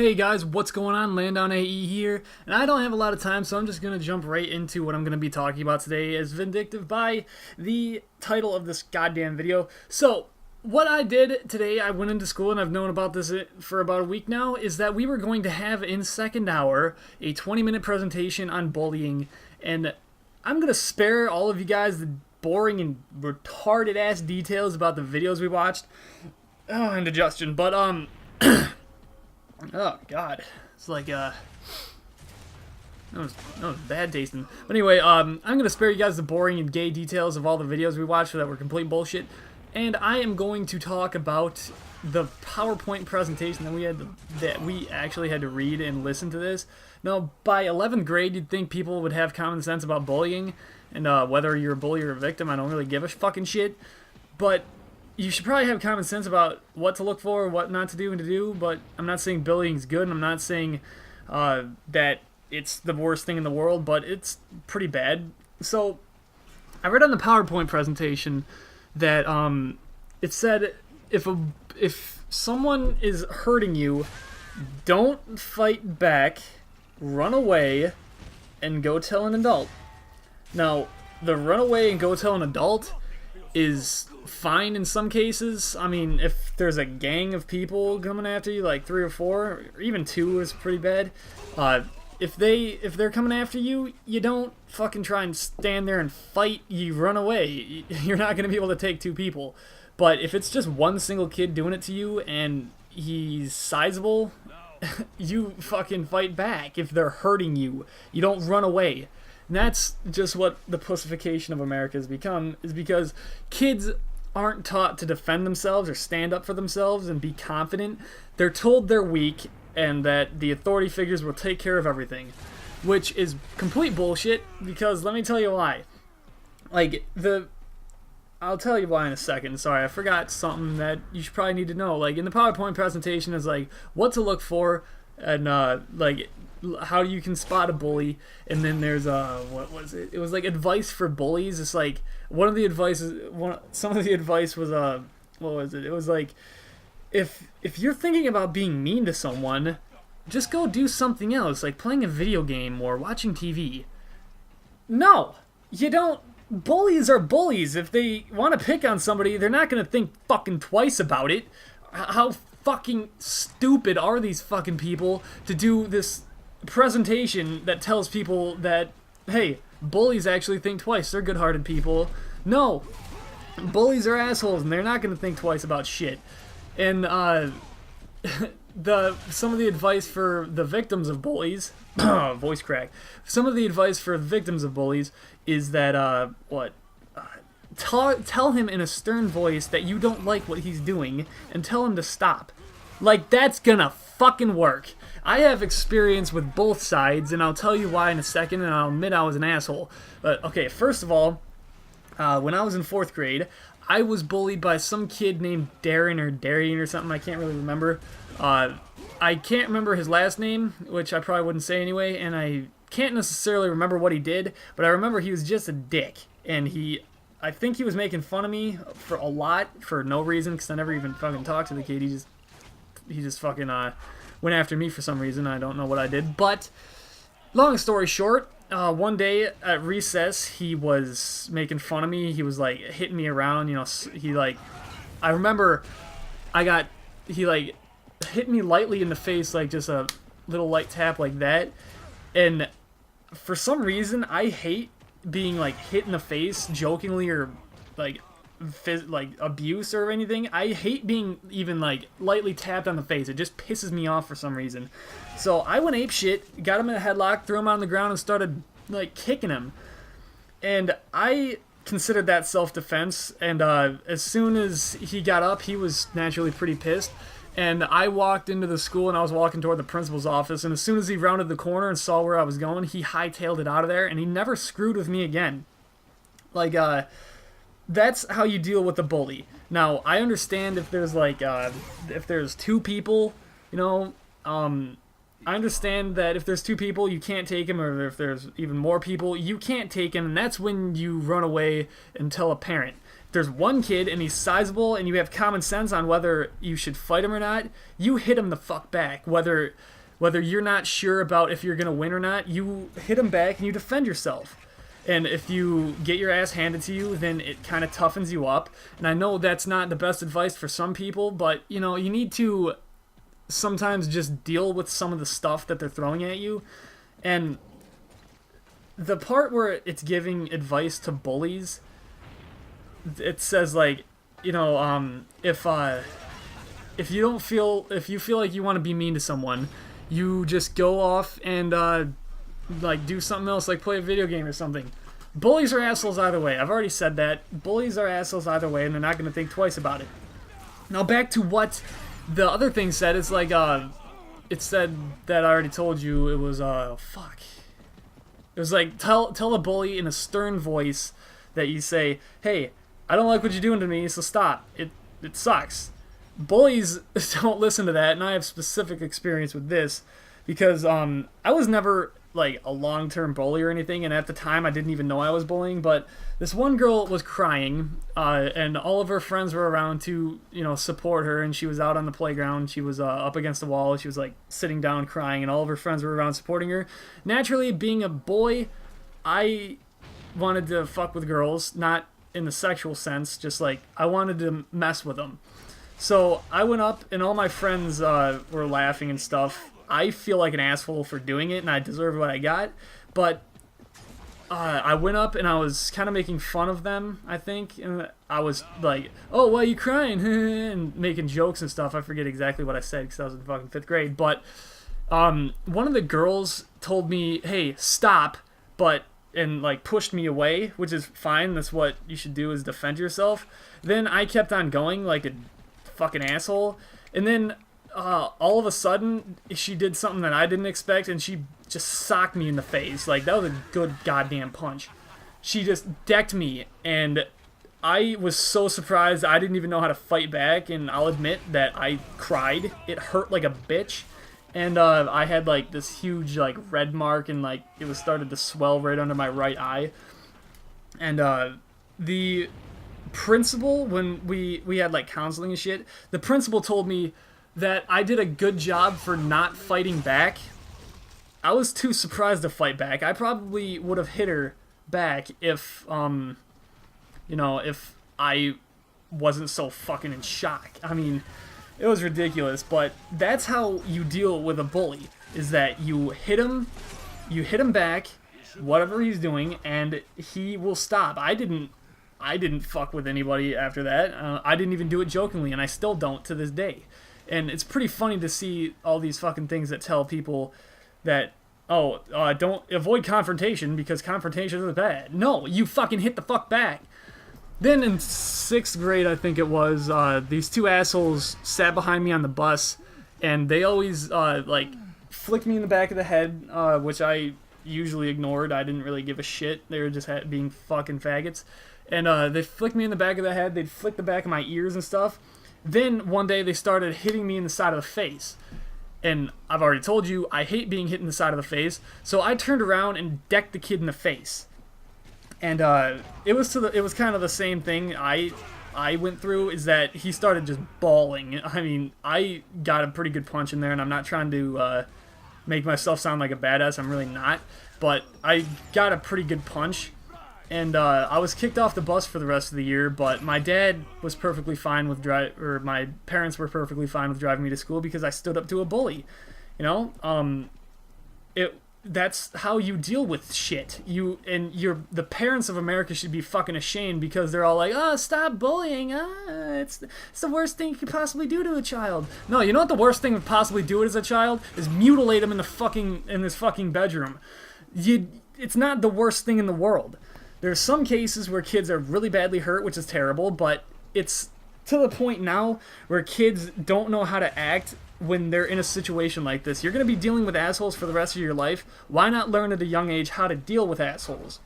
Hey guys, what's going on? Landown AE here, and I don't have a lot of time, so I'm just going to jump right into what I'm going to be talking about today, as vindictive by the title of this goddamn video. So, what I did today, I went into school, and I've known about this for about a week now, is that we were going to have in second hour a 20-minute presentation on bullying, and I'm going to spare all of you guys the boring and retarded-ass details about the videos we watched. Oh, indigestion, but, oh god, it's like that was bad tasting. But anyway, I'm gonna spare you guys the boring and gay details of all the videos we watched that were complete bullshit, and I am going to talk about the PowerPoint presentation that we actually had to read and listen to this. Now, by 11th grade, you'd think people would have common sense about bullying and whether you're a bully or a victim. I don't really give a fucking shit, but you should probably have common sense about what to look for, what not to do and to do, but I'm not saying bullying's good, and I'm not saying that it's the worst thing in the world, but it's pretty bad. So, I read on the PowerPoint presentation that it said if someone is hurting you, don't fight back, run away, and go tell an adult. Now, the run away and go tell an adult is fine in some cases. I mean, if there's a gang of people coming after you, like 3 or 4, or even 2 is pretty bad. If they're coming after you, you don't fucking try and stand there and fight. You run away. You're not gonna be able to take 2 people. But if it's just one single kid doing it to you and he's sizable, you fucking fight back. If they're hurting you, you don't run away. And that's just what the pussification of America has become, is because kids aren't taught to defend themselves or stand up for themselves and be confident. They're told they're weak and that the authority figures will take care of everything, which is complete bullshit, because let me tell you why. I'll tell you why in a second. Sorry, I forgot something that you should probably need to know. Like, in the PowerPoint presentation is like what to look for and like how you can spot a bully, and then there's what was it? It was like advice for bullies. It's like some of the advice was what was it? It was like if you're thinking about being mean to someone, just go do something else, like playing a video game or watching TV. No, you don't. Bullies are bullies. If they want to pick on somebody, they're not gonna think fucking twice about it. How fucking stupid are these fucking people to do this presentation that tells people that, hey, bullies actually think twice, they're good-hearted people? No, bullies are assholes and they're not going to think twice about shit. And some of the advice for the victims of bullies voice crack, some of the advice for victims of bullies is that tell him in a stern voice that you don't like what he's doing and tell him to stop. Like, that's gonna fucking work. I have experience with both sides, and I'll tell you why in a second, and I'll admit I was an asshole. But, okay, first of all, when I was in 4th grade, I was bullied by some kid named Darren or something, I can't really remember. I can't remember his last name, which I probably wouldn't say anyway, and I can't necessarily remember what he did, but I remember he was just a dick, and I think he was making fun of me for a lot, for no reason, because I never even fucking talked to the kid. He just fucking went after me for some reason. I don't know what I did. But, long story short, one day at recess, he was making fun of me. He was, like, hitting me around, you know. I remember he, like, hit me lightly in the face, like, just a little light tap like that. And for some reason, I hate being, like, hit in the face jokingly or, like abuse or anything. I hate being even like lightly tapped on the face. It just pisses me off for some reason. So I went apeshit, got him in a headlock, threw him on the ground, and started like kicking him. And I considered that self-defense. And as soon as he got up, he was naturally pretty pissed. And I walked into the school, and I was walking toward the principal's office. And as soon as he rounded the corner and saw where I was going, he hightailed it out of there, and he never screwed with me again. Like that's how you deal with a bully. Now, I understand if there's like, if there's 2 people, you know, I understand that if there's 2 people, you can't take him, or if there's even more people, you can't take him, and that's when you run away and tell a parent. If there's one kid and he's sizable and you have common sense on whether you should fight him or not, you hit him the fuck back, whether whether you're not sure about if you're going to win or not, you hit them back and you defend yourself. And if you get your ass handed to you, then it kind of toughens you up. And I know that's not the best advice for some people, but, you know, you need to sometimes just deal with some of the stuff that they're throwing at you. And the part where it's giving advice to bullies, it says, like, you know, if you feel like you want to be mean to someone, you just go off and, like, do something else, like play a video game or something. Bullies are assholes either way. I've already said that. Bullies are assholes either way, and they're not going to think twice about it. Now, back to what the other thing said. It's like, it said that I already told you. It was, fuck. It was like, tell a bully in a stern voice that you say, hey, I don't like what you're doing to me, so stop. It sucks. Bullies don't listen to that, and I have specific experience with this, because, I was never like a long-term bully or anything, and at the time I didn't even know I was bullying, but this one girl was crying, and all of her friends were around to, you know, support her, and she was out on the playground, she was up against the wall, she was like sitting down crying, and all of her friends were around supporting her. Naturally, being a boy, I wanted to fuck with girls, not in the sexual sense, just like I wanted to mess with them. So I went up, and all my friends were laughing and stuff. I feel like an asshole for doing it, and I deserve what I got, but I went up, and I was kind of making fun of them, I think, and I was like, oh, why are you crying, and making jokes and stuff. I forget exactly what I said, because I was in fucking 5th grade, but one of the girls told me, hey, stop, and like pushed me away, which is fine, that's what you should do, is defend yourself. Then I kept on going like a fucking asshole, and then all of a sudden, she did something that I didn't expect, and she just socked me in the face. Like, that was a good goddamn punch. She just decked me, and I was so surprised. I didn't even know how to fight back, and I'll admit that I cried. It hurt like a bitch, and I had, like, this huge, like, red mark, and, like, it was started to swell right under my right eye. And the principal, when we had, like, counseling and shit, the principal told me that I did a good job for not fighting back. I was too surprised to fight back. I probably would have hit her back if, you know, if I wasn't so fucking in shock. I mean, it was ridiculous, but that's how you deal with a bully, is that you hit him back, whatever he's doing, and he will stop. I didn't fuck with anybody after that. I didn't even do it jokingly, and I still don't to this day. And it's pretty funny to see all these fucking things that tell people that, don't avoid confrontation because confrontation is bad. No, you fucking hit the fuck back. Then in 6th grade, I think it was, these two assholes sat behind me on the bus, and they always, like, flicked me in the back of the head, which I usually ignored. I didn't really give a shit. They were just being fucking faggots. And they flicked me in the back of the head. They'd flick the back of my ears and stuff. Then one day they started hitting me in the side of the face. And I've already told you, I hate being hit in the side of the face. So I turned around and decked the kid in the face. And it was kind of the same thing I went through, is that he started just bawling. I mean, I got a pretty good punch in there, and I'm not trying to make myself sound like a badass. I'm really not. But I got a pretty good punch. And I was kicked off the bus for the rest of the year, but my dad was perfectly fine with my parents were perfectly fine with driving me to school because I stood up to a bully. You know, that's how you deal with shit. The parents of America should be fucking ashamed because they're all like, oh, stop bullying. It's the worst thing you could possibly do to a child. No, you know what the worst thing to possibly do as a child is mutilate him in this fucking bedroom. It's not the worst thing in the world. There's some cases where kids are really badly hurt, which is terrible, but it's to the point now where kids don't know how to act when they're in a situation like this. You're going to be dealing with assholes for the rest of your life. Why not learn at a young age how to deal with assholes?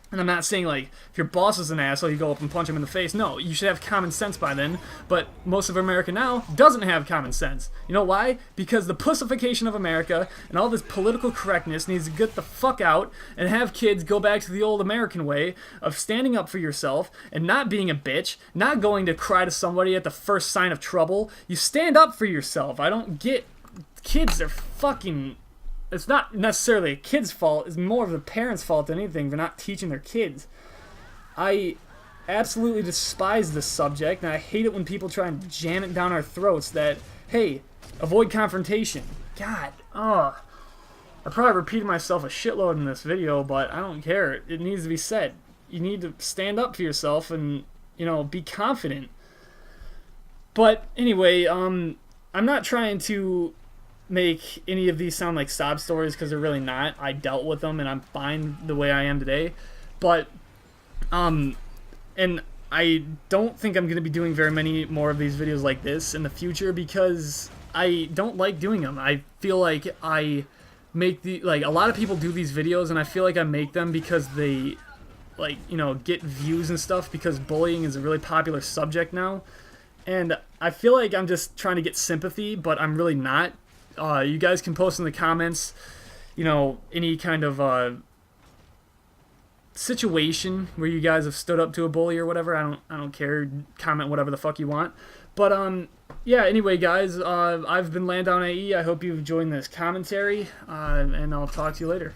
And I'm not saying, like, if your boss is an asshole, you go up and punch him in the face. No, you should have common sense by then. But most of America now doesn't have common sense. You know why? Because the pussification of America and all this political correctness needs to get the fuck out and have kids go back to the old American way of standing up for yourself and not being a bitch, not going to cry to somebody at the first sign of trouble. You stand up for yourself. I don't get kids are fucking... It's not necessarily a kid's fault. It's more of the parents' fault than anything for not teaching their kids. I absolutely despise this subject, and I hate it when people try and jam it down our throats that, hey, avoid confrontation. God, I probably repeated myself a shitload in this video, but I don't care. It needs to be said. You need to stand up for yourself and, you know, be confident. But anyway, I'm not trying to make any of these sound like sob stories because they're really not. I dealt with them and I'm fine the way I am today. But, and I don't think I'm going to be doing very many more of these videos like this in the future because I don't like doing them. I feel like I make a lot of people do these videos and I feel like I make them because they, like, you know, get views and stuff because bullying is a really popular subject now. And I feel like I'm just trying to get sympathy, but I'm really not. You guys can post in the comments, you know, any kind of situation where you guys have stood up to a bully or whatever. I don't care. Comment whatever the fuck you want. But yeah. Anyway, guys, I've been Landown AE. I hope you've enjoyed this commentary, and I'll talk to you later.